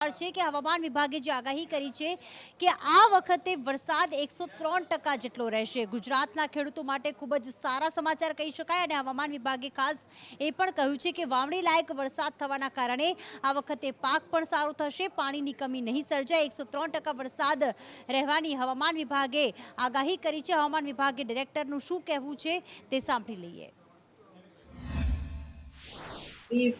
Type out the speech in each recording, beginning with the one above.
છે કે હવામાન વિભાગે જે આગાહી કરી છે કે આ વખતે વરસાદ 103% જેટલો રહેશે. ગુજરાતના ખેડૂતો માટે ખૂબ જ સારા સમાચાર કહી શકાય અને હવામાન વિભાગે ખાસ એ પણ કહ્યું છે કે વાવણી લાયક વરસાદ થવાના કારણે આ વખતે પાક પણ સારો થશે, પાણીની કમી નહીં સર્જાય. 103% વરસાદ રહેવાની હવામાન વિભાગે આગાહી કરી છે. હવામાન વિભાગે ડિરેક્ટરનું શું કહેવું છે તે સાંભળી લઈએ.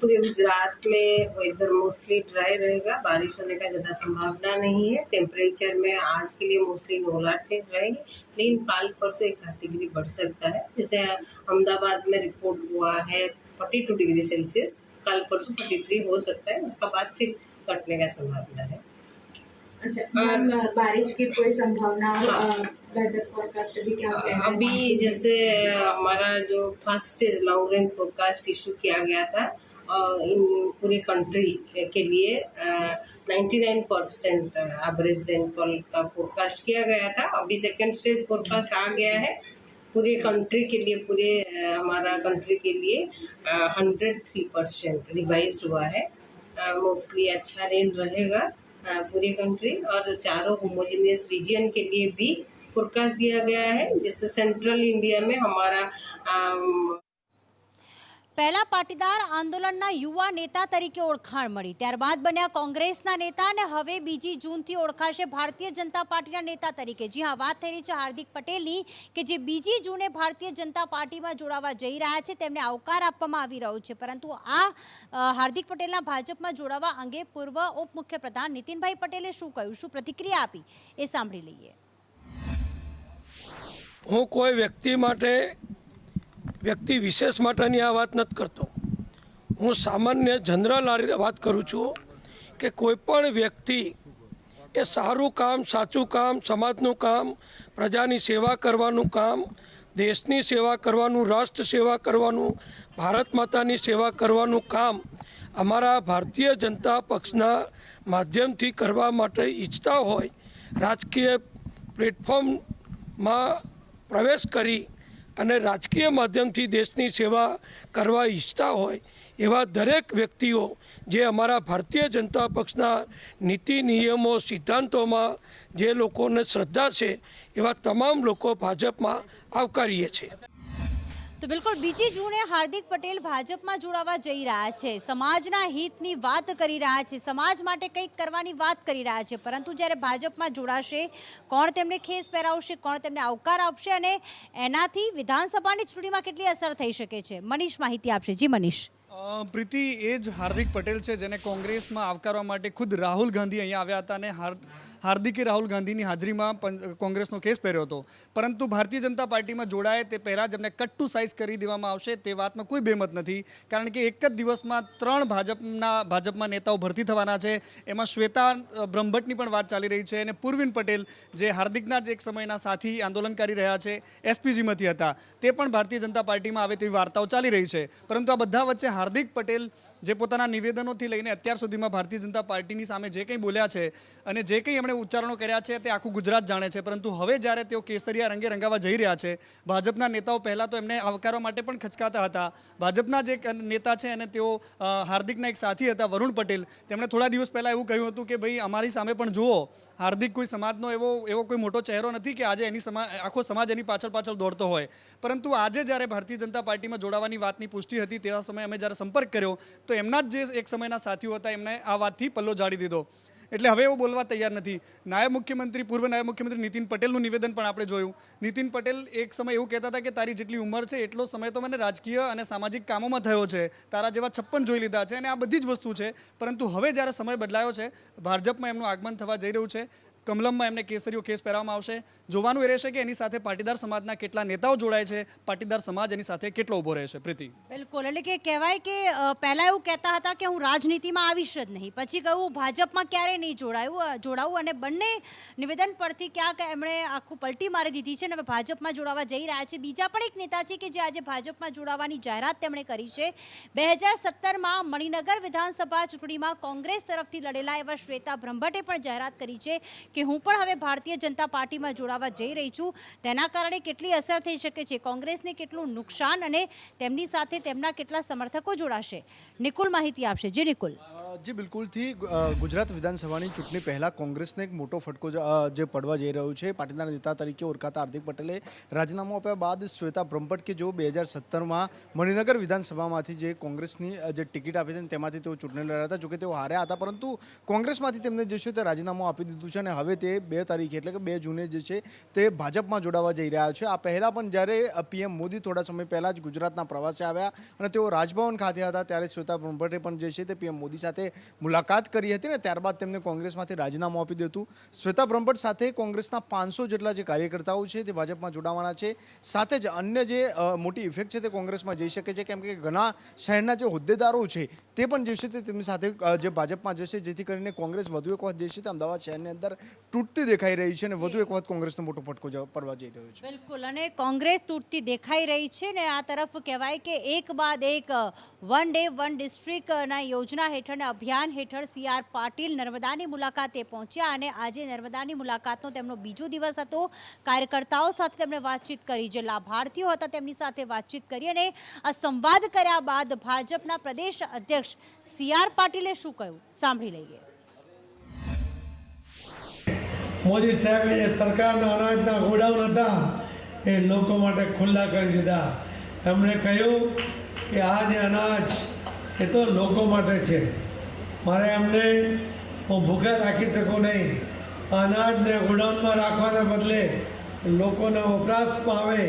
पूरे गुजरात में वेदर मोस्टली ड्राई रहेगा, बारिश होने का ज़्यादा संभावना नहीं है। टेम्परेचर में आज के लिए मोस्टली नॉर्मल चेंज रहेगी, लेकिन कल परसों 1 डिग्री बढ़ सकता है। जैसे अहमदाबाद में रिपोर्ट हुआ है 42 डिग्री सेल्सियस, कल परसों 43 हो सकता है, उसका बाद फिर घटने का संभावना है। अच्छा मैम, बारिश की कोई संभावना? वेदर फोरकास्ट अभी क्या है? अभी जैसे हमारा जो first stage long range forecast issue किया गया था इन पूरी कंट्री के लिए 99% एवरेज रेनफॉल का फोरकास्ट किया गया था। अभी सेकेंड स्टेज फोरकास्ट आ गया है पूरे कंट्री के लिए, पूरे हमारा कंट्री के लिए 103% रिवाइज हुआ है। मोस्टली अच्छा रेन रहेगा पूरी कंट्री, और चारों होमोजेनियस रीजन के लिए भी फोरकास्ट दिया गया है। जिससे सेंट्रल इंडिया में हमारा પહેલા પાટીદાર આંદોલનના યુવા નેતા તરીકે ઓળખાણ મળી, ત્યારબાદ બન્યા કોંગ્રેસના નેતા અને હવે 2 જૂનથી ઓળખાશે ભારતીય જનતા પાર્ટીના નેતા તરીકે. જી હા, વાત થઈ રહી છે હાર્દિક પટેલની કે જે 2 જૂને ભારતીય જનતા પાર્ટીમાં જોડાવા જઈ રહ્યા છે, તેમને આવકાર આપવામાં આવી રહ્યો છે. પરંતુ આ હાર્દિક પટેલના ભાજપમાં જોડાવા અંગે પૂર્વ ઉપમુખ્યપ્રધાન નીતિનભાઈ પટેલે શું કહ્યું, શું પ્રતિક્રિયા આપી એ સાંભળી લઈએ. હું કોઈ વ્યક્તિ વિશેષ માટેની આ વાત નથી કરતો. હું સામાન્ય જનરલ વાત કરું છું કે કોઈપણ વ્યક્તિ એ સારું કામ, સાચું કામ, સમાજનું કામ, પ્રજાની સેવા કરવાનું કામ, દેશની સેવા કરવાનું, રાષ્ટ્ર સેવા કરવાનું, ભારત માતાની સેવા કરવાનું કામ અમારા ભારતીય જનતા પક્ષના માધ્યમથી કરવા માટે ઈચ્છતા હોય, રાજકીય પ્લેટફોર્મમાં પ્રવેશ કરી અને રાજકીય માધ્યમથી દેશની સેવા કરવા ઈચ્છતા હોય એવા દરેક વ્યક્તિઓ જે અમારા ભારતીય જનતા પક્ષના નીતિ નિયમો સિદ્ધાંતોમાં જે લોકોને શ્રદ્ધા છે એવા તમામ લોકો ભાજપમાં આવકારીએ છીએ. તો બિલકુલ 2 જૂને હાર્દિક પટેલ ભાજપમાં જોડાવા જઈ રહ્યા છે, સમાજના હિતની વાત કરી રહ્યા છે, સમાજ માટે કંઈક કરવાની વાત કરી રહ્યા છે. પરંતુ જ્યારે ભાજપમાં જોડાશે, કોણ તેમને ખેસ પહેરાવશે, કોણ તેમને આવકાર આપશે અને એનાથી વિધાનસભાની ચૂંટણીમાં કેટલી અસર થઈ શકે છે, મનીષ માહિતી આપશે. જી મનીષ. પ્રીતિ, એ જ હાર્દિક પટેલ છે જેને કોંગ્રેસમાં આવકારવા માટે ખુદ રાહુલ ગાંધી અહીંયા આવ્યા હતા અને હાર્દિકે રાહુલ ગાંધીની હાજરીમાં કોંગ્રેસનો કેસ પહેર્યો હતો. પરંતુ ભારતીય જનતા પાર્ટીમાં જોડાય તે પહેલાં જ એમને કટ ટુ સાઇઝ કરી દેવામાં આવશે તે વાતમાં કોઈ બેમત નથી. કારણ કે એક જ દિવસમાં 3 ભાજપમાં નેતાઓ ભરતી થવાના છે. એમાં શ્વેતા બ્રહ્મભટ્ટની પણ વાત ચાલી રહી છે અને પૂર્વિન પટેલ જે હાર્દિકના જ એક સમયના સાથી આંદોલનકારી રહ્યા છે, એસપીજીમાંથી હતા, તે પણ ભારતીય જનતા પાર્ટીમાં આવે તેવી વાર્તાઓ ચાલી રહી છે. પરંતુ આ બધા વચ્ચે હાર્દિક પટેલ જે પોતાના નિવેદનોથી લઈને અત્યાર સુધીમાં ભારતીય જનતા પાર્ટીની સામે જે કંઈ બોલ્યા છે અને જે કંઈ એમણે ઉચ્ચારણો કર્યા છે તે આખું ગુજરાત જાણે છે. પરંતુ હવે જ્યારે તેઓ કેસરિયા રંગે રંગાવા જઈ રહ્યા છે, ભાજપના નેતાઓ પહેલાં તો એમને આવકારવા માટે પણ ખચકાતા હતા. ભાજપના જે નેતા છે અને તેઓ હાર્દિકના એક સાથી હતા, વરુણ પટેલ, તેમણે થોડા દિવસ પહેલાં એવું કહ્યું હતું કે ભાઈ અમારી સામે પણ જુઓ, હાર્દિક કોઈ સમાજનો એવો કોઈ મોટો ચહેરો નથી કે આજે આખો સમાજ એની પાછળ દોડતો હોય. પરંતુ આજે જ્યારે ભારતીય જનતા પાર્ટીમાં જોડાવાની વાતની પુષ્ટિ હતી તેવા સમયે અમે જ્યારે સંપર્ક કર્યો તો એમના જ જે એક સમયના સાથીઓ હતા એમણે આ વાતથી પલ્લો ઝાડી દીધો. એટલે હવે એવું બોલવા તૈયાર નથી. પૂર્વ નાયબ મુખ્યમંત્રી નીતિન પટેલનું નિવેદન પણ આપણે જોયું. નીતિન પટેલ એક સમય એવું કહેતા હતા કે તારી જેટલી ઉંમર છે એટલો સમય તો મને રાજકીય અને સામાજિક કામોમાં થયો છે, તારા જેવા 56 જોઈ લીધા છે, અને આ બધી જ વસ્તુ છે. પરંતુ હવે જ્યારે સમય બદલાયો છે, ભાજપમાં એમનું આગમન થવા જઈ રહ્યું છે, કમલમમાં એમને કેસરીઓ કેસ પહેરવામાં આવશે. જોવાનું એ રહેશે કે એની સાથે પાટીદાર સમાજના કેટલા નેતાઓ જોડાય છે, પાટીદાર સમાજ એની સાથે કેટલો ઊભો રહેશે. પ્રીતિ, બિલકુલ, એટલે કે કહેવાય કે પહેલાં એવું કહેતા હતા કે હું રાજનીતિમાં આવીશ જ નહીં, પછી કહ્યું ભાજપમાં ક્યારેય નહીં જોડાવું અને બંને નિવેદન પરથી ક્યાંક એમણે આખું પલટી મારી દીધી છે અને હવે ભાજપમાં જોડાવા જઈ રહ્યા છે. બીજા પણ એક નેતા છે કે જે આજે ભાજપમાં જોડાવાની જાહેરાત તેમણે કરી છે. 2017માં મણિનગર વિધાનસભા ચૂંટણીમાં કોંગ્રેસ તરફથી લડેલા એવા શ્વેતા બ્રહ્મભટ્ટે પણ જાહેરાત કરી છે કે કે હું પણ હવે ભારતીય જનતા પાર્ટીમાં જોડાવા જઈ રહી છું, તેના કારણે કેટલી અસર થઈ શકે છે, કોંગ્રેસને કેટલું નુકસાન અને તેમની સાથે તેમના કેટલા સમર્થકો જોડાશે? નિકુલ માહિતી આપશે. જી નિકુલ. જી બિલકુલથી ગુજરાત વિધાનસભાની ચૂંટણી પહેલાં કોંગ્રેસને એક મોટો ફટકો જે પડવા જઈ રહ્યો છે. પાટીદાર નેતા તરીકે ઓળખાતા હાર્દિક પટેલે રાજીનામું આપ્યા બાદ શ્વેતા બ્રહ્મભટ્ટ કે જેઓ 2017માં મણિનગર વિધાનસભામાંથી જે કોંગ્રેસની જે ટિકિટ આપી હતી તેમાંથી તેઓ ચૂંટણી લડ્યા હતા. જોકે તેઓ હાર્યા હતા, પરંતુ કોંગ્રેસમાંથી તેમને જે છે તે રાજીનામું આપી દીધું છે અને હવે તે 2 તારીખે એટલે કે 2 જૂને જે છે તે ભાજપમાં જોડાવા જઈ રહ્યા છે. આ પહેલાં પણ જ્યારે પીએમ મોદી થોડા સમય પહેલાં જ ગુજરાતના પ્રવાસે આવ્યા અને તેઓ રાજભવન ખાતે હતા, ત્યારે શ્વેતા બ્રહ્મભટ્ટે પણ જે છે તે પીએમ મોદી સાથે મુલાકાત કરી હતી ને ત્યારબાદ તેમને કોંગ્રેસમાંથી રાજીનામું આપી દીધું. શ્વેતા બ્રહ્મભટ્ટ સાથે કોંગ્રેસના 500 જેટલા જે કાર્યકર્તાઓ છે તે ભાજપમાં જોડાવાના છે. સાથે જ અન્ય જે મોટી ઇફેક્ટ છે તે કોંગ્રેસમાં જઈ શકે છે, કેમ કે ઘણા શહેરના જે હોદ્દેદારો છે તે પણ જે છે તે તેમની સાથે જે ભાજપમાં જશે, જેથી કરીને કોંગ્રેસ વધુ એક વખત જે છે તે અમદાવાદ શહેરની અંદર તૂટતી દેખાઈ રહી છે અને વધુ એક વખત કોંગ્રેસનો મોટો ફટકો પડવા જઈ રહ્યો છે. બિલકુલ, અને કોંગ્રેસ તૂટતી દેખાઈ રહી છે ને આ તરફ કહેવાય કે એક બાદ એક વન ડે વન ડિસ્ટ્રિક્ટના યોજના હેઠળ અભિયાન હેઠળ CR પાટીલ નર્મદાની મુલાકાતે પહોંચ્યા અને આજે નર્મદાની મુલાકાતનો તેમનો બીજો દિવસ હતો. કાર્યકર્તાઓ સાથે તેમણે વાતચીત કરી, જે લાભાર્થીઓ હતા તેમની સાથે વાતચીત કરી અને આ સંવાદ કર્યા બાદ ભાજપના પ્રદેશ અધ્યક્ષ CR પાટીલે શું કહ્યું સાંભળી લઈએ. મોદી સાહેબે જે સરકારના અનાજના ગોડાઉન હતા એ લોકો માટે ખુલ્લા કરી દીધા. એમણે કહ્યું કે આ જે અનાજ એ તો લોકો માટે છે, મારે એમને હું ભૂખ્યા રાખી શકું નહીં. અનાજને ગોડાઉનમાં રાખવાને બદલે લોકોના વપરાશમાં આવે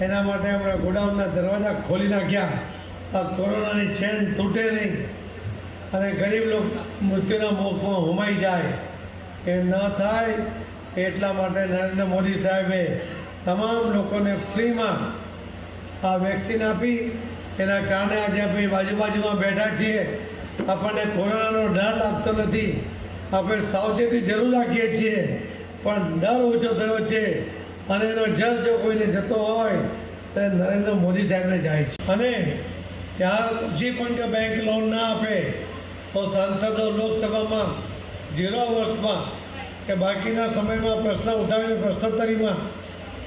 એના માટે એમણે ગોડાઉનના દરવાજા ખોલી નાખ્યા. આ કોરોનાની ચેન તૂટે નહીં અને ગરીબ લોકો મૃત્યુના મુખમાં હોમાઈ જાય એ ન થાય એટલા માટે નરેન્દ્ર મોદી સાહેબે તમામ લોકોને ફ્રીમાં આ વેક્સિન આપી. એના કારણે આજે આપણે બાજુમાં બેઠા છીએ, આપણને કોરોનાનો ડર લાગતો નથી. આપણે સાવચેતી જરૂર રાખીએ છીએ, પણ ડર ઓછો થયો છે અને એનો જસ જો કોઈને જતો હોય તો નરેન્દ્ર મોદી સાહેબને જાય છે. અને ત્યાં હજી પણ કે બેંક લોન ના આપે તો સાંસદો લોકસભામાં 0 વર્ષમાં કે બાકીના સમયમાં પ્રશ્ન ઉઠાવીને પ્રશ્નોત્તરીમાં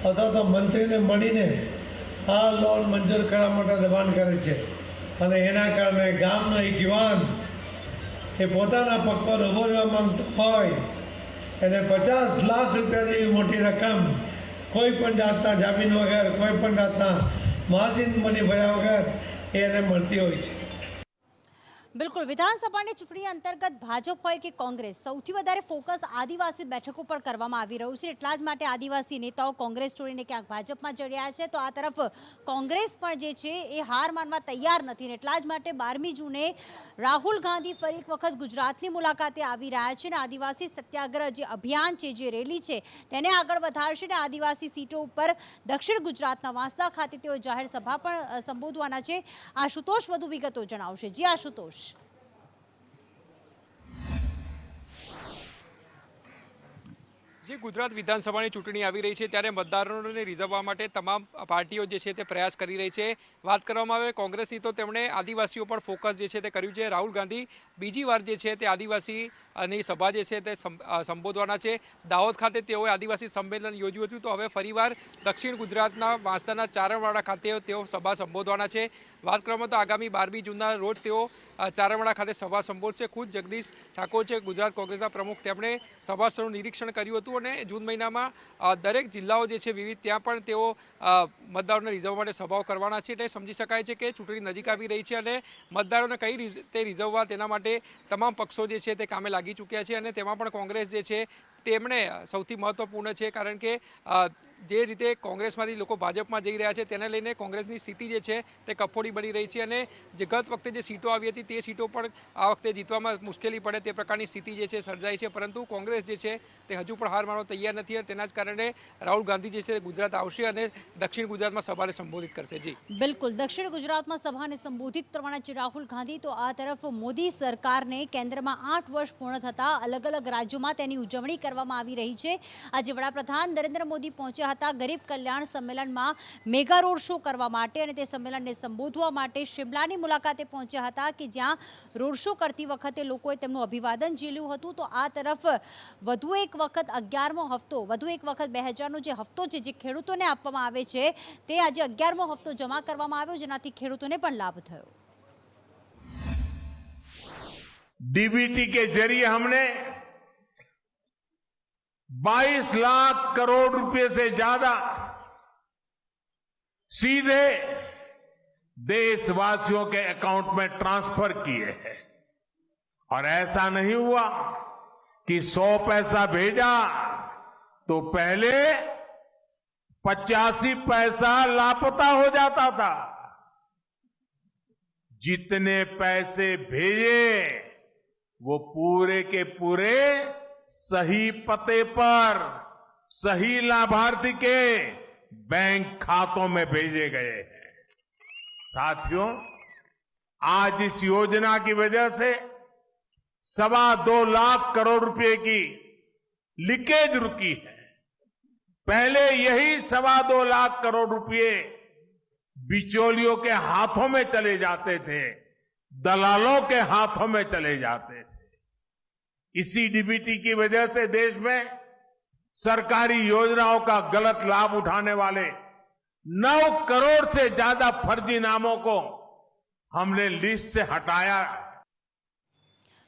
અથવા તો મંત્રીને મળીને આ લોન મંજૂર કરવા માટે દબાણ કરે છે. અને એના કારણે ગામનો એક યુવાન એ પોતાના પગ પર ઊભો રહેવા માંગતો હોય એને 50 લાખ રૂપિયા જેવી મોટી રકમ કોઈ પણ જાતના જામીન વગર, કોઈ પણ જાતના માર્જિન મની ભર્યા વગર એને મળતી હોય છે. બિલકુલ, વિધાનસભાની ચૂંટણી અંતર્ગત ભાજપ હોય કે કોંગ્રેસ, સૌથી વધારે ફોકસ આદિવાસી બેઠકો પર કરવામાં આવી રહ્યું છે. એટલા જ માટે આદિવાસી નેતાઓ કોંગ્રેસ છોડીને ક્યાંક ભાજપમાં જડ્યા છે. તો આ તરફ કોંગ્રેસ પણ જે છે એ હાર માનવા તૈયાર નથી. એટલા જ માટે 12મી જૂને રાહુલ ગાંધી ફરી એક વખત ગુજરાતની મુલાકાતે આવી રહ્યા છે અને આદિવાસી સત્યાગ્રહ જે અભિયાન છે, જે રેલી છે, તેને આગળ વધારશે અને આદિવાસી સીટો ઉપર દક્ષિણ ગુજરાતના વાંસદા ખાતે તેઓ જાહેર સભા પણ સંબોધવાના છે. આશુતોષ વધુ વિગતો જણાવશે. જી આશુતોષ. જે ગુજરાત વિધાનસભાની ચૂંટણી આવી રહી છે ત્યારે મતદારોને રીઝવવા માટે તમામ પાર્ટીઓ જે છે તે પ્રયાસ કરી રહી છે. વાત કરવામાં આવે કોંગ્રેસની તો તેમણે આદિવાસીઓ પર ફોકસ જે છે તે કર્યું છે. રાહુલ ગાંધી બીજી વાર જે છે તે આદિવાસીની સભા જે છે તે સંબોધવાના છે. દાહોદ ખાતે તેઓએ આદિવાસી સંમેલન યોજ્યું હતું, તો હવે ફરીવાર દક્ષિણ ગુજરાતના વાંસદાના ચારણવાડા ખાતે તેઓ સભા સંબોધવાના છે. વાત કરવામાં તો આગામી 12મી જૂનના રોજ તેઓ ચારણવાડા ખાતે સભા સંબોધશે. ખુદ જગદીશ ઠાકોર છે ગુજરાત કોંગ્રેસના પ્રમુખ, તેમણે સભા સ્થળનું નિરીક્ષણ કર્યું હતું અને જૂન મહિનામાં દરેક જિલ્લાઓ જે છે વિવિધ, ત્યાં પણ તેઓ મતદારોને રીઝવવા માટે સભાઓ કરવાના છે. એટલે સમજી શકાય છે કે ચૂંટણી નજીક આવી રહી છે અને મતદારોને કઈ રીતે રીઝવવા તેના માટે તમામ પક્ષો જે છે તે કામે લાગી ચૂક્યા છે. અને તેમાં પણ કોંગ્રેસ જે છે તેમણે સૌથી મહત્વપૂર્ણ છે, કારણ કે જે રીતે કોંગ્રેસમાંથી લોકો ભાજપમાં જઈ રહ્યા છે તેને લઈને કોંગ્રેસની સ્થિતિ જે છે તે કફોડી બની રહી છે અને જે ગત વખતે જે સીટો આવી હતી તે સીટો પણ આ વખતે જીતવામાં મુશ્કેલી પડે તે પ્રકારની સ્થિતિ જે છે સર્જાઈ છે. પરંતુ કોંગ્રેસ જે છે તે હજુ પણ હાર માનવા તૈયાર નથી અને તેના જ કારણે રાહુલ ગાંધી જે છે ગુજરાત આવશે અને દક્ષિણ ગુજરાતમાં સભાને સંબોધિત કરશે. જી બિલકુલ, દક્ષિણ ગુજરાતમાં સભાને સંબોધિત કરવાના છે રાહુલ ગાંધી. તો આ તરફ મોદી સરકારને કેન્દ્રમાં 8 વર્ષ પૂર્ણ થતા અલગ અલગ રાજ્યોમાં તેની ઉજવણી કરવા કરવામાં આવી રહી છે। આજે વડાપ્રધાન નરેન્દ્ર મોદી પહોંચ્યા હતા ગરીબ કલ્યાણ સંમેલનમાં મેગા રોડ શો કરવા માટે અને તે સંમેલનને સંબોધવા માટે શિમલાની મુલાકાતે પહોંચ્યા હતા કે જ્યાં રોડ શો કરતી વખતે લોકોએ તેમનું અભિવાદન ઝીલ્યું હતું। તો આ તરફ વધુ એક વખત 11મો હપ્તો વધુ એક વખત 2000નો જે હપ્તો છે જે ખેડૂતોને આપવામાં આવે છે તે આજે 11મો હપ્તો જમા કરવામાં આવ્યો જેનાથી ખેડૂતોને પણ લાભ થયો। डीबीटी के जरिए हमने 22 लाख करोड़ रुपए से ज्यादा सीधे देशवासियों के अकाउंट में ट्रांसफर किए हैं। और ऐसा नहीं हुआ कि 100 पैसा भेजा तो पहले 85 पैसा लापता हो जाता था। जितने पैसे भेजे वो पूरे के पूरे सही पते पर सही लाभार्थी के बैंक खातों में भेजे गए हैं। साथियों, आज इस योजना की वजह से 2.25 लाख करोड़ रुपए की लीकेज रुकी है। पहले यही 2.25 लाख करोड़ रुपए बिचौलियों के हाथों में चले जाते थे, दलालों के हाथों में चले जाते थे। इसी डीबीटी की वजह से देश में सरकारी योजनाओं का गलत लाभ उठाने वाले 9 करोड़ से ज्यादा फर्जी नामों को हमने लिस्ट से हटाया।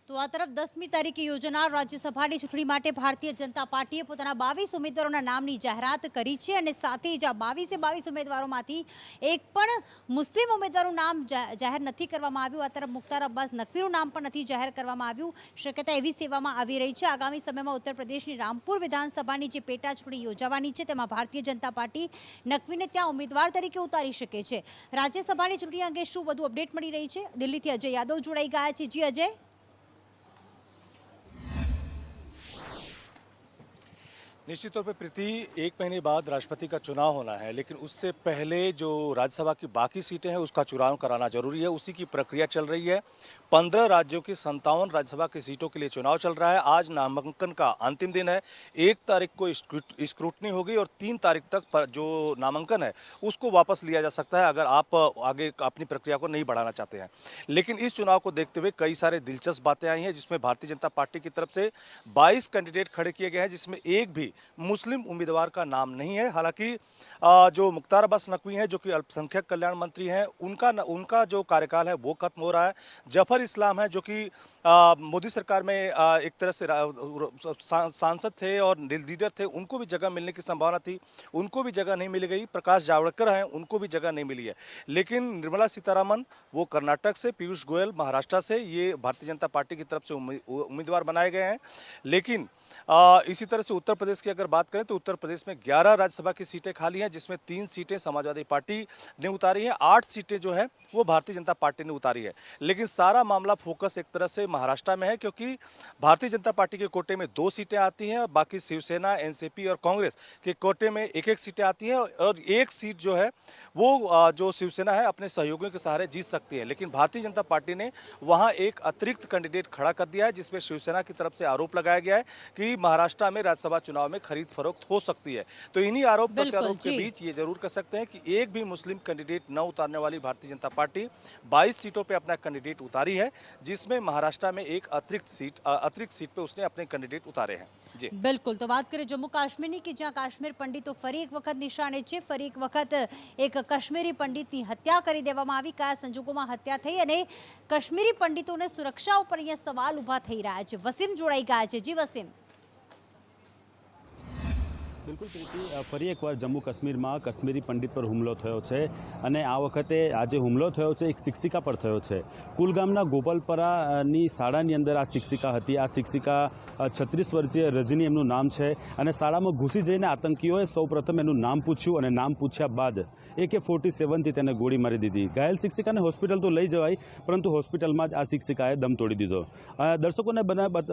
તો આ તરફ 10મી તારીખે યોજાનાર રાજ્યસભાની ચૂંટણી માટે ભારતીય જનતા પાર્ટીએ પોતાના 22 ઉમેદવારોના નામની જાહેરાત કરી છે અને સાથે જ આ 22 ઉમેદવારોમાંથી એક પણ મુસ્લિમ ઉમેદવારનું નામ જાહેર નથી કરવામાં આવ્યું। આ તરફ મુખ્તાર અબ્બાસ નકવીનું નામ પણ નથી જાહેર કરવામાં આવ્યું। શક્યતા એવી સેવામાં આવી રહી છે આગામી સમયમાં ઉત્તર પ્રદેશની રામપુર વિધાનસભાની જે પેટા ચૂંટણી યોજાવાની છે તેમાં ભારતીય જનતા પાર્ટી નકવીને ત્યાં ઉમેદવાર તરીકે ઉતારી શકે છે। રાજ્યસભાની ચૂંટણી અંગે શું વધુ અપડેટ મળી રહી છે? દિલ્હીથી અજય યાદવ જોડાઈ ગયા છે। જી અજય। निश्चित तौर पे प्रीति, 1 महीने बाद राष्ट्रपति का चुनाव होना है, लेकिन उससे पहले जो राज्यसभा की बाकी सीटें हैं उसका चुनाव कराना जरूरी है। उसी की प्रक्रिया चल रही है। 15 राज्यों की 57 राज्यसभा की सीटों के लिए चुनाव चल रहा है। आज नामांकन का अंतिम दिन है। 1 तारीख को स्क्रूटनी होगी और 3 तारीख तक जो नामांकन है उसको वापस लिया जा सकता है अगर आप आगे अपनी प्रक्रिया को नहीं बढ़ाना चाहते हैं। लेकिन इस चुनाव को देखते हुए कई सारे दिलचस्प बातें आई हैं, जिसमें भारतीय जनता पार्टी की तरफ से 22 कैंडिडेट खड़े किए गए हैं, जिसमें एक भी मुस्लिम उम्मीदवार का नाम नहीं है। हालांकि जो मुख्तार अब्बास नकवी हैं जो कि अल्पसंख्यक कल्याण मंत्री हैं, उनका जो कार्यकाल है वो खत्म हो रहा है। जफर इस्लाम है जो कि मोदी सरकार में एक तरह से सांसद थे और लीडर थे, उनको भी जगह मिलने की संभावना थी, उनको भी जगह नहीं मिली गई। प्रकाश जावड़ेकर हैं, उनको भी जगह नहीं मिली है। लेकिन निर्मला सीतारमण वो कर्नाटक से, पीयूष गोयल महाराष्ट्र से, ये भारतीय जनता पार्टी की तरफ से उम्मीदवार बनाए गए हैं। लेकिन इसी तरह से उत्तर प्रदेश की अगर बात करें तो उत्तर प्रदेश में 11 राज्यसभा की सीटें खाली हैं, जिसमें 3 सीटें समाजवादी पार्टी ने उतारी हैं, 8 सीटें जो है वो भारतीय जनता पार्टी ने उतारी है। लेकिन सारा मामला फोकस एक तरह से महाराष्ट्र में है, क्योंकि भारतीय जनता पार्टी के कोटे में 2 सीटें आती हैं और बाकी शिवसेना, एनसीपी और कांग्रेस के कोटे में 1-1 सीटें आती हैं और 1 सीट जो है वो जो शिवसेना है अपने सहयोगियों के सहारे जीत सकती है। लेकिन भारतीय जनता पार्टी ने वहाँ एक अतिरिक्त कैंडिडेट खड़ा कर दिया है, जिसमें शिवसेना की तरफ से आरोप लगाया गया है कि महाराष्ट्र में राज्यसभा चुनाव में खरीद फरोख्त हो सकती है। तो इन्हीं आरोप प्रत्यारोप के बीच ये जरूर कह सकते हैं कि एक भी मुस्लिम कैंडिडेट न उतारने वाली भारतीय जनता पार्टी 22 सीटों पे अपना कैंडिडेट उतारी है, जिसमें महाराष्ट्र में एक अतिरिक्त सीट पे उसने अपने कैंडिडेट उतारे हैं। जी बिल्कुल। तो बात करें जम्मू काश्मीर की, ज्यां काश्मीर पंडितो फरी एक वखत निशाने छे। फरी एक वखत एक काश्मीरी पंडितनी हत्या કરી દેવામાં આવી। કયા સંજોગોમાં હત્યા થઈ અને કાશ્મીરી પંડિતોને સુરક્ષા ઉપર અહીંયા સવાલ ઊભા થઈ રહ્યા છે। વસીમ જોડાઈ ગયા છે। જી વસીમ। બિલકુલ પ્રીતિ, ફરી એકવાર જમ્મુ કાશ્મીરમાં કાશ્મીરી પંડિત પર હુમલો થયો છે અને આ વખતે આજે હુમલો થયો છે એક શિક્ષિકા પર થયો છે। કુલગામના ગોપાલપરાની શાળાની અંદર આ શિક્ષિકા હતી। આ શિક્ષિકા 36 વર્ષીય રજની એમનું નામ છે અને શાળામાં ઘૂસી જઈને આતંકીઓએ સૌપ્રથમ એનું નામ પૂછ્યું અને નામ પૂછ્યા બાદ AK-47થી તેને ગોળી મારી દીધી। ઘાયલ શિક્ષિકાને હોસ્પિટલ તો લઈ જવાઈ, પરંતુ હોસ્પિટલમાં જ આ શિક્ષિકાએ દમ તોડી દીધો। દર્શકોને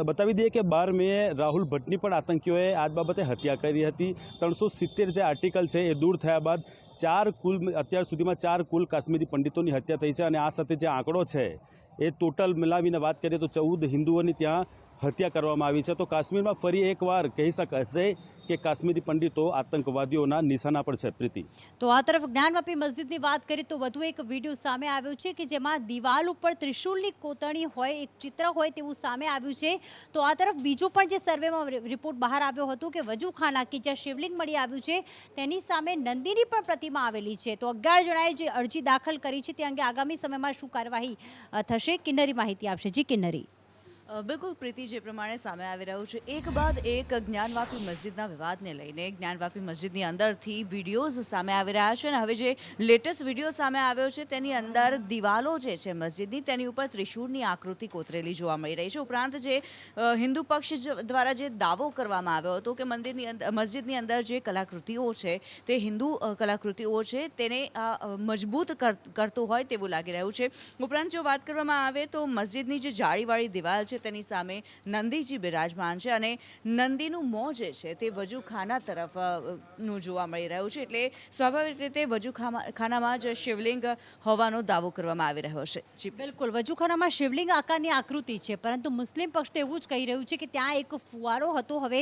બતાવી દઈએ કે 12 મેએ રાહુલ ભટ્ટની પણ આતંકીઓએ આ બાબતે હત્યા કરી હતી। 370 જે આર્ટિકલ છે એ દૂર થયા બાદ અત્યાર સુધીમાં 4 કુલ કાશ્મીરી પંડિતોની હત્યા થઈ છે અને આ સાથે જે આંકડો છે એ ટોટલ મિલાવીને વાત કરીએ તો 14 હિન્દુઓની ત્યાં હત્યા કરવામાં આવી છે. તો કાશ્મીરમાં ફરી એકવાર કહી શકાશે કે કાશ્મીરી પંડિતો આતંકવાદીઓના નિશાના પર છે. પ્રીતિ, તો આ તરફ જ્ઞાનવાપી મસ્જિદની વાત કરીએ તો વધુ એક વિડીયો સામે આવ્યો છે કે જેમાં દિવાલ ઉપર ત્રિશુલની કોતરણી હોય, એક ચિત્ર હોય તેવું સામે આવ્યું છે. તો આ તરફ બીજું પણ જે સર્વેમાં રિપોર્ટ બહાર આવ્યો હતો કે વજૂખાના કે જ્યાં શિવલિંગ મળી આવ્યું છે તેની સામે નંદીની પણ પ્રતિમા આવેલી છે. તો 11 જણાએ જે અરજી દાખલ કરી છે તે અંગે આગામી સમયમાં શું કાર્યવાહી થશે, કિન્નરી માહિતી આપશે. જી કિન્નરી. બિલકુલ પ્રીતિ, જે પ્રમાણે સામે આવી રહ્યું છે એક બાદ એક જ્ઞાનવાપી મસ્જિદના વિવાદને લઈને જ્ઞાનવાપી મસ્જિદની અંદરથી વિડીયોઝ સામે આવી રહ્યા છે અને હવે જે લેટેસ્ટ વિડીયો સામે આવ્યો છે તેની અંદર દિવાલો જે છે મસ્જિદની તેની ઉપર ત્રિશૂળની આકૃતિ કોતરેલી જોવા મળી રહી છે. ઉપરાંત જે હિન્દુ પક્ષ દ્વારા જે દાવો કરવામાં આવ્યો હતો કે મસ્જિદની અંદર જે કલાકૃતિઓ છે તે હિન્દુ કલાકૃતિઓ છે તેને મજબૂત કરતો હોય તેવું લાગી રહ્યું છે. ઉપરાંત જો વાત કરવામાં આવે તો મસ્જિદની જે જાળીવાળી દિવાલ છે તેની સામે નંદીજી બિરાજમાન છે અને નંદીનું મોં જે છે તે વજૂખાના તરફ નું જોવા મળી રહ્યું છે. એટલે સ્વાભાવિક રીતે વજૂખાનામાં જ શિવલિંગ હોવાનો દાવો કરવામાં આવી રહ્યો છે. જી બિલકુલ, વજૂખાનામાં શિવલિંગ આકારની આકૃતિ છે, પરંતુ મુસ્લિમ પક્ષ તો એવું જ કહી રહ્યું છે કે ત્યાં એક ફુવારો હતો. હવે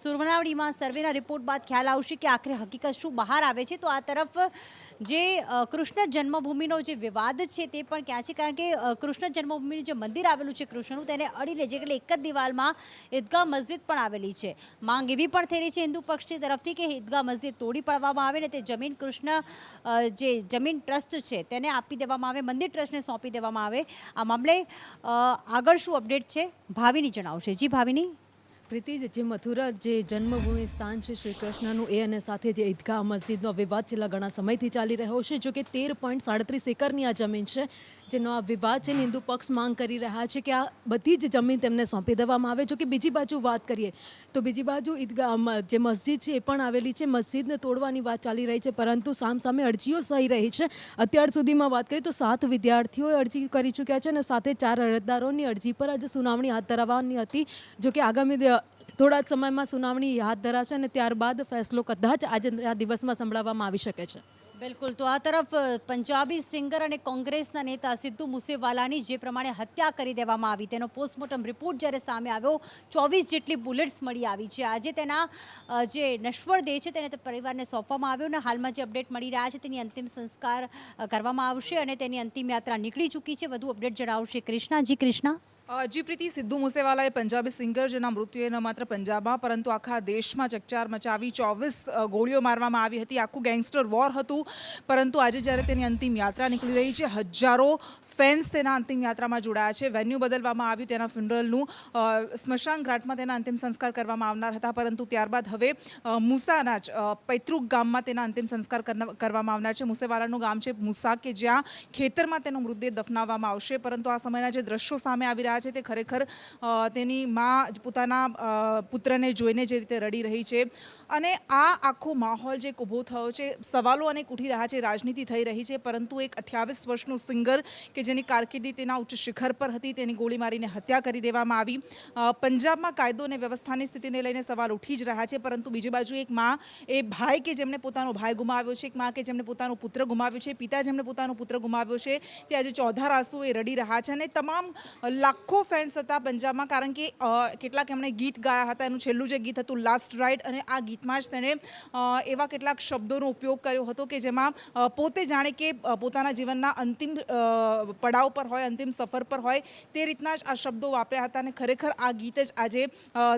સુનાવણીમાં સર્વેના રિપોર્ટ બાદ ખ્યાલ આવશે કે આખરે હકીકત શું બહાર આવે છે. તો આ તરફ જે કૃષ્ણ જન્મભૂમિનો જે વિવાદ છે તે પણ ક્યાં છે, કારણ કે કૃષ્ણ જન્મભૂમિનું જે મંદિર આવેલું છે કૃષ્ણનું તેને અડીને જે એટલે એક જ દિવાલમાં ઈદગાહ મસ્જિદ પણ આવેલી છે. માંગ એવી પણ થઈ રહી છે હિન્દુ પક્ષની તરફથી કે ઈદગાહ મસ્જિદ તોડી પાડવામાં આવે ને તે જમીન કૃષ્ણ જે જમીન ટ્રસ્ટ છે તેને આપી દેવામાં આવે, મંદિર ટ્રસ્ટને સોંપી દેવામાં આવે. આ મામલે આગળ શું અપડેટ છે ભાવિની જણાવશે. જી ભાવિની. પ્રીતિ, જે મથુરા જે જન્મભૂમિ સ્થાન છે શ્રી કૃષ્ણનું એ અને સાથે જે ઈદગાહ મસ્જિદનો વિવાદ છેલ્લા ઘણા સમયથી ચાલી રહ્યો છે. જો કે 13.37 એકરની આ જમીન છે જેનો આ વિવાદ છે. હિન્દુ પક્ષ માંગ કરી રહ્યા છે કે આ બધી જ જમીન તેમને સોંપી દેવામાં આવે. જો કે બીજી બાજુ વાત કરીએ તો બીજી બાજુ ઈદગાહ જે મસ્જિદ છે એ પણ આવેલી છે. મસ્જિદને તોડવાની વાત ચાલી રહી છે, પરંતુ સામે અરજીઓ થઈ રહી છે. અત્યાર સુધીમાં વાત કરીએ તો 7 વિદ્યાર્થીઓએ અરજી કરી ચૂક્યા છે અને સાથે 4 અરજદારોની અરજી પર આજે સુનાવણી હાથ ધરવાની હતી. જો કે આગામી થોડા જ સમયમાં સુનાવણી હાથ ધરાશે અને ત્યારબાદ ફેસલો કદાચ આજે આ દિવસમાં સંભળાવવામાં આવી શકે છે. બિલકુલ. તો આ તરફ પંજાબી સિંગર અને કોંગ્રેસના નેતા સિદ્ધુ મૂસેવાલાની જે પ્રમાણે હત્યા કરી દેવામાં આવી તેનો પોસ્ટમોર્ટમ રિપોર્ટ જ્યારે સામે આવ્યો 24 જેટલી બુલેટ્સ મળી આવી છે. આજે તેના જે નશ્વર દેહ છે તેને પરિવારને સોંપવામાં આવ્યો અને હાલમાં જે અપડેટ મળી રહ્યા છે તેની અંતિમ સંસ્કાર કરવામાં આવશે અને તેની અંતિમ યાત્રા નીકળી ચૂકી છે. વધુ અપડેટ જણાવશે કૃષ્ણા. જી કૃષ્ણા. જી પ્રીતિ, સિદ્ધુ મૂસેવાલા એ પંજાબી સિંગર જેના મૃત્યુએ ન માત્ર પંજાબમાં પરંતુ આખા દેશમાં ચકચાર મચાવી 24 ગોળીઓ મારવામાં આવી હતી. આખું ગેંગસ્ટર વોર હતું, પરંતુ આજે જ્યારે તેની અંતિમ યાત્રા નીકળી રહી છે હજારો ફેન્સ તેના અંતિમ યાત્રામાં જોડાયા છે. વેન્યુ બદલવામાં આવ્યું તેના ફ્યુનરલનું. સ્મશાન ઘાટમાં તેના અંતિમ સંસ્કાર કરવામાં આવનાર હતા, પરંતુ ત્યારબાદ હવે મૂસાના જ પૈતૃક ગામમાં તેના અંતિમ સંસ્કાર કરવામાં આવનાર છે. મૂસેવાલાનું ગામ છે મૂસા કે જ્યાં ખેતરમાં તેનો મૃતદેહ દફનાવવામાં આવશે. પરંતુ આ સમયના જે દ્રશ્યો સામે આવી રહ્યા છે તે ખરેખર તેની માં પોતાના પુત્રને જોઈને જે રીતે રડી રહી છે અને આ આખો માહોલ જે ઊભો થયો છે, સવાલો અનેક ઉઠી રહ્યા છે, રાજનીતિ થઈ રહી છે, પરંતુ એક 28 વર્ષનો સિંગર કે જેની કારકિર્દી તેના ઉચ્ચ શિખર પર હતી તેની ગોળી મારીને હત્યા કરી દેવામાં આવી. પંજાબમાં કાયદો અને વ્યવસ્થાની સ્થિતિને લઈને સવાલ ઉઠી જ રહ્યા છે, પરંતુ બીજી બાજુ એક માં, એ ભાઈ કે જેમણે પોતાનો ભાઈ ગુમાવ્યો છે, એક માં કે જેમણે પોતાનો પુત્ર ગુમાવ્યો છે, પિતા જેમણે પોતાનો પુત્ર ગુમાવ્યો છે, તે આજે ચોધાર આંસુ એ રડી રહ્યા છે. અને તમામ લાખો ફેન્સ હતા પંજાબમાં, કારણ કે કેટલાક એમણે ગીત ગાયા હતા. એનું છેલ્લું જે ગીત હતું લાસ્ટ રાઇડ, અને આ ગીતમાં જ તેણે એવા કેટલાક શબ્દોનો ઉપયોગ કર્યો હતો કે જેમાં પોતે જાણે કે પોતાના જીવનના અંતિમ પડાવ પર હોય, અંતિમ સફર પર હોય તે રીતના જ આ શબ્દો વાપર્યા હતા. અને ખરેખર આ ગીત જ આજે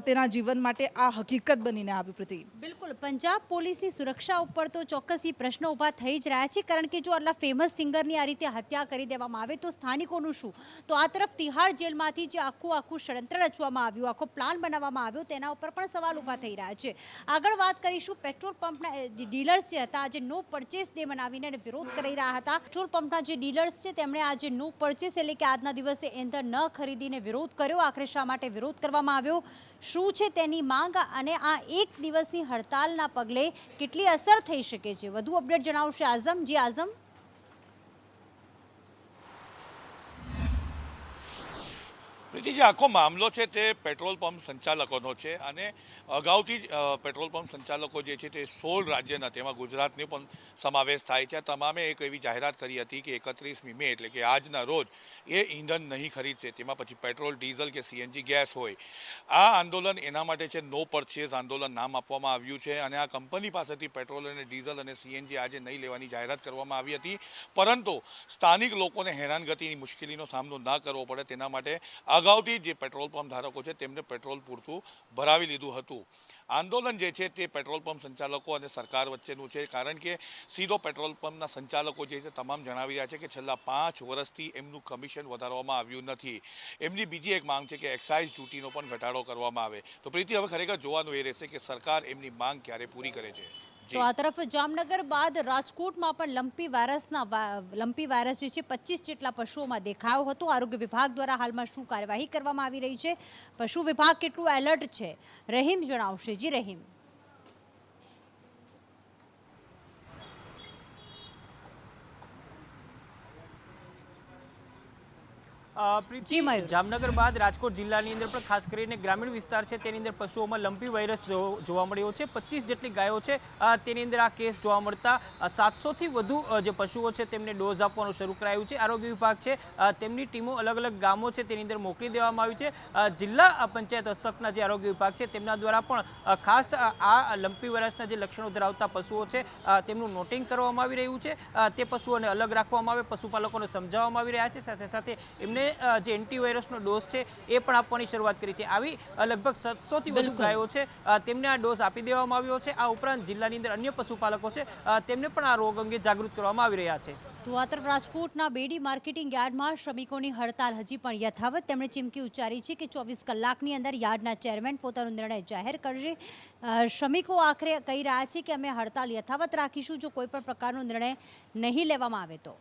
તેના જીવન માટે આ હકીકત બનીને આવ્યું. પ્રતિ બિલકુલ. પંજાબ પોલીસની સુરક્ષા ઉપર તો ચોક્કસ એ પ્રશ્નો ઊભા થઈ જ રહ્યા છે, કારણ કે જો આટલા ફેમસ સિંગરની આ રીતે હત્યા કરી દેવામાં આવે તો સ્થાનિકોનું શું? તો આ તરફ તિહાડ જેલમાંથી જે આખું ષડયંત્ર રચવામાં આવ્યું, આખો પ્લાન બનાવવામાં આવ્યો, તેના ઉપર પણ સવાલ ઊભા થઈ રહ્યા છે. આગળ વાત કરીશું. પેટ્રોલ પંપના ડીલર્સ જે હતા આજે નો પરચેસ ડે મનાવીને વિરોધ કરી રહ્યા હતા. પેટ્રોલ પંપના જે ડીલર્સ છે તેમણે આજે નો પરચેસ એટલે કે આજના દિવસે ઇંધણ ન ખરીદીને વિરોધ કર્યો. આખરે શા માટે વિરોધ કરવામાં આવ્યો, શું છે તેની માંગ અને આ એક દિવસની હડતાલના પગલે કેટલી અસર થઈ શકે છે, વધુ અપડેટ જણાવશે આઝમ. જી આઝમ. પ્રીતિ, જે આખો મામલો છે તે પેટ્રોલ પંપ સંચાલકોનો છે અને અગાઉથી જ પેટ્રોલ પંપ સંચાલકો જે છે તે 16 રાજ્યના, તેમાં ગુજરાતનો પણ સમાવેશ થાય છે. તમામે એક એવી જાહેરાત કરી હતી કે 31મી મે એટલે કે આજના રોજ એ ઈંધણ નહીં ખરીદશે, તેમાં પછી પેટ્રોલ, ડીઝલ કે સીએનજી ગેસ હોય. આ આંદોલન એના માટે છે નો પરચેઝ આંદોલન નામ આપવામાં આવ્યું છે અને આ કંપની પાસેથી પેટ્રોલ અને ડીઝલ અને સીએનજી આજે નહીં લેવાની જાહેરાત કરવામાં આવી હતી. પરંતુ સ્થાનિક લોકોને હેરાનગતિની મુશ્કેલીનો સામનો ન કરવો પડે તેના માટે અગાઉથી જે પેટ્રોલ પંપ ધારકો છે તેમને પેટ્રોલ પૂરતું ભરાવી લીધું હતું. આંદોલન જે છે તે પેટ્રોલ પંપ સંચાલકો અને સરકાર વચ્ચેનું છે, કારણ કે સીધો પેટ્રોલ પંપના સંચાલકો જે છે તમામ જણાવી રહ્યા છે કે છેલ્લા 5 વર્ષથી એમનું કમિશન વધારવામાં આવ્યું નથી. એમની બીજી એક માંગ છે કે એક્સાઇઝ ડ્યુટીનો પણ ઘટાડો કરવામાં આવે. તો પ્રીતિ, હવે ખરેખર જોવાનું એ રહેશે કે સરકાર એમની માંગ ક્યારે પૂરી કરે છે. તો આ તરફ જામનગર બાદ રાજકોટમાં પણ લંપી વાયરસ જે છે 25 જેટલા પશુઓમાં દેખાયો હતો. આરોગ્ય વિભાગ દ્વારા હાલમાં શું કાર્યવાહી કરવામાં આવી રહી છે, પશુ વિભાગ કેટલું એલર્ટ છે, રહીમ જણાવશે. જી રહીમ. જામનગર બાદ રાજકોટ જિલ્લાની અંદર પણ ખાસ કરીને ગ્રામીણ વિસ્તાર છે તેની અંદર પશુઓમાં લંપી વાયરસ જોવા મળ્યો છે. 25 જેટલી ગાયો છે તેની અંદર આ કેસ જોવા મળતા 700થી વધુ જે પશુઓ છે તેમને ડોઝ આપવાનું શરૂ કરાયું છે. આરોગ્ય વિભાગ છે તેમની ટીમો અલગ અલગ ગામો છે તેની અંદર મોકલી દેવામાં આવી છે. જિલ્લા પંચાયત હસ્તકના જે આરોગ્ય વિભાગ છે તેમના દ્વારા પણ ખાસ આ લંપી વાયરસના જે લક્ષણો ધરાવતા પશુઓ છે તેમનું નોટિંગ કરવામાં આવી રહ્યું છે. તે પશુઓને અલગ રાખવામાં આવે, પશુપાલકોને સમજાવવામાં આવી રહ્યા છે. સાથે સાથે એમને જે એન્ટીવાયરસનો ડોઝ છે એ પણ આપવાની શરૂઆત કરી છે. આવી લગભગ 700થી વધુ ગાયો છે તેમને આ ડોઝ આપી દેવામાં આવ્યો છે. આ ઉપરાંત જિલ્લાની અંદર અન્ય પશુપાલકો છે તેમને પણ આ રોગ અંગે જાગૃત કરવામાં આવી રહ્યા છે. તો આ તરફ રાજકોટના બેડી માર્કેટિંગ યાર્ડમાં શ્રમિકોની હડતાલ હજી પણ યથાવત. તેમણે ચીમકી ઉચ્ચારી છે કે 24 કલાકની અંદર યાર્ડના ચેરમેન પોતાનો નિર્ણય જાહેર કરશે. શ્રમિકો આખરે કહી રહ્યા છે કે અમે હડતાલ યથાવત રાખીશું જો કોઈ પણ પ્રકારનો નિર્ણય નહીં લેવામાં આવે તો.